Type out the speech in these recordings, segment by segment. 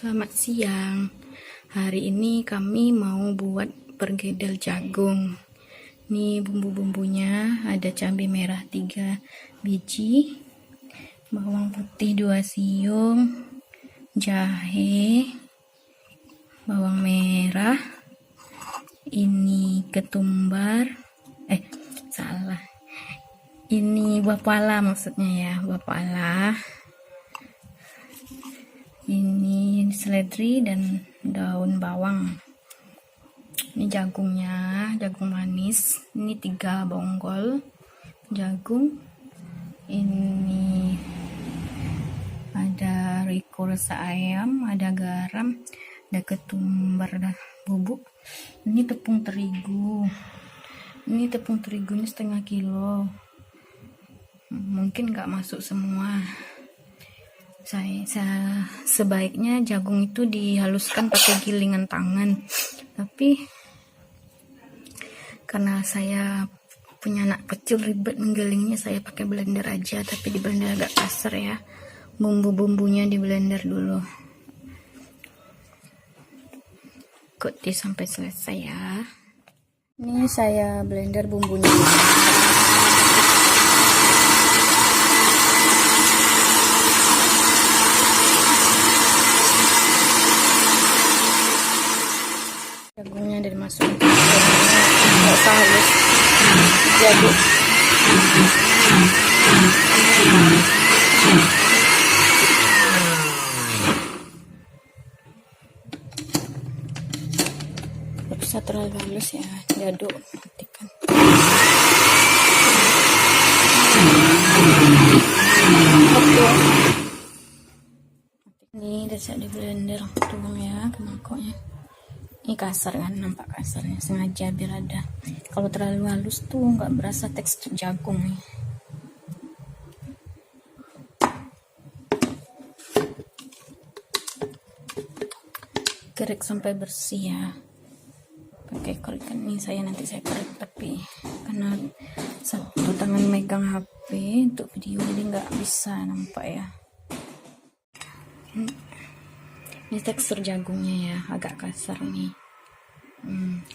Selamat siang. Hari ini kami mau buat pergedel jagung. Ini bumbu-bumbunya, ada cabai merah 3 biji, bawang putih 2 siung, jahe, bawang merah, ini ketumbar, ini buah pala maksudnya ya, buah pala. Ini seledri dan daun bawang. Ini jagungnya, jagung manis. Ini 3 bonggol jagung. Ini ada riko rasa ayam, ada garam, ada ketumbar, ada bubuk. Ini tepung terigu. Ini tepung terigunya setengah kilo. Mungkin nggak masuk semua. Saya sebaiknya jagung itu dihaluskan pakai gilingan tangan, tapi karena saya punya anak kecil ribet menggilingnya, saya pakai blender aja, tapi di blender agak kasar ya. Bumbu-bumbunya di blender dulu, ikuti sampai selesai ya. Ini saya blender bumbunya. Jagungnya dari masukin nggak usah halus, diaduk. Nggak bisa terlalu halus ya, diaduk. Matikan. Ini udah siap di blender, tuang ya ke mangkoknya. Ini kasar kan, nampak kasarnya, sengaja biar ada. Kalau terlalu halus tuh nggak berasa tekstur jagung nih. Kerik sampai bersih ya. Pakai kerik ini nanti saya kerik, tapi karena satu tangan megang HP untuk video jadi nggak bisa nampak ya. Ini tekstur jagungnya ya, agak kasar nih.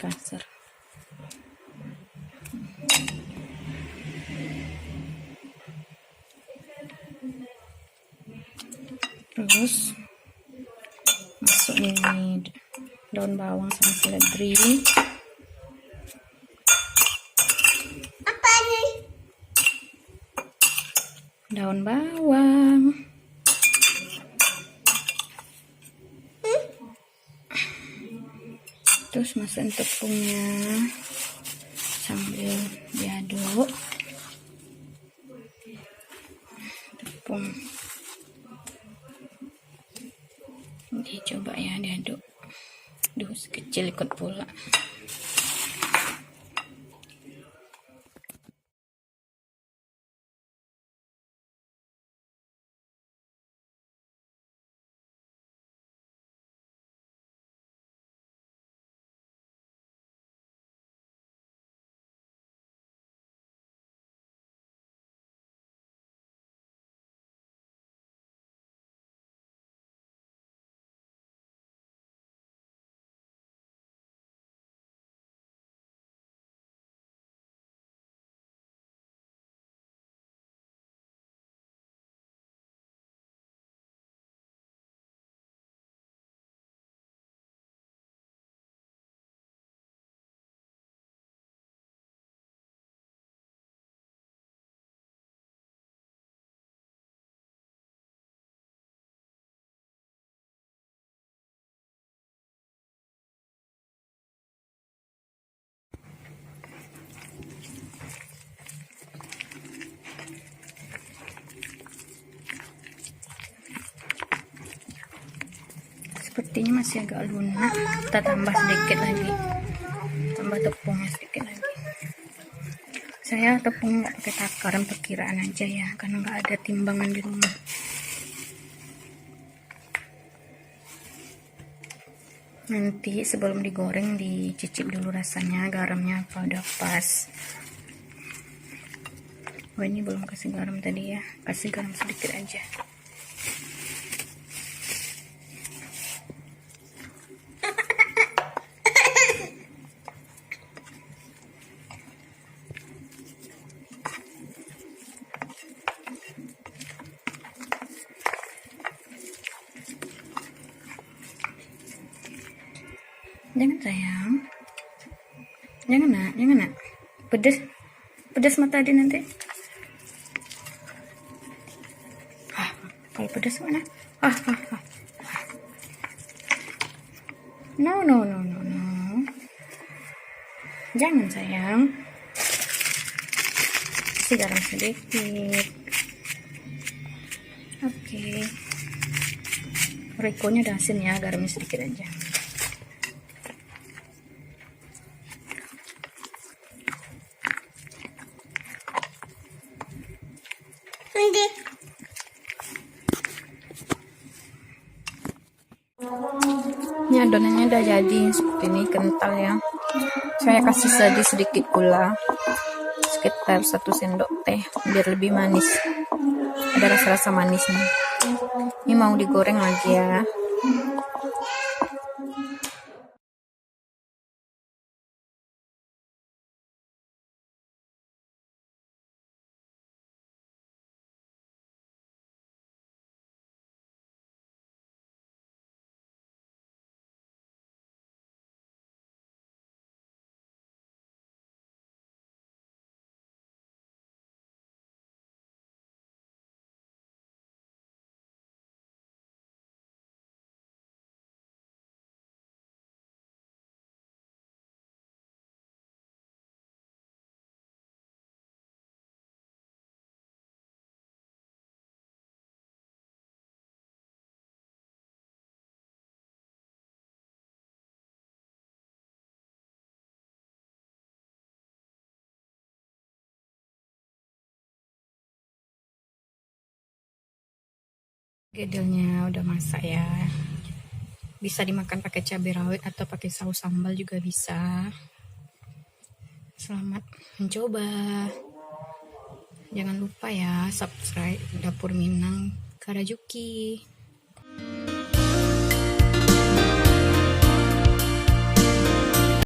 Kasar. Terus masuk ini daun bawang sama seledri. Apa nih? Daun bawang. Terus masukin tepungnya sambil diaduk. Tepung ini coba ya diaduk. Duh, sekecil ikut pula. Sepertinya masih agak lunak, kita tambah sedikit lagi, tambah tepungnya sedikit lagi. Saya tepung nggak pakai takaran, perkiraan aja ya, karena nggak ada timbangan di rumah. Nanti sebelum digoreng dicicip dulu rasanya, garamnya apa udah pas. Oh, ini belum kasih garam tadi ya, kasih garam sedikit aja. Jangan sayang. Jangan nak. Pedas mata dia nanti. Kalau pedas mana? No. Jangan sayang. Kasih garam sedikit. Oke. Rekonya udah asin ya, garamnya sedikit aja. Ini adonannya udah jadi seperti ini, kental ya. Saya kasih sedikit gula, sekitar 1 sendok teh biar lebih manis, ada rasa-rasa manisnya. Ini mau digoreng lagi ya. Gedelnya udah masak ya. Bisa dimakan pakai cabai rawit atau pakai saus sambal juga bisa. Selamat mencoba. Jangan lupa ya subscribe Dapur Minang Karajuki.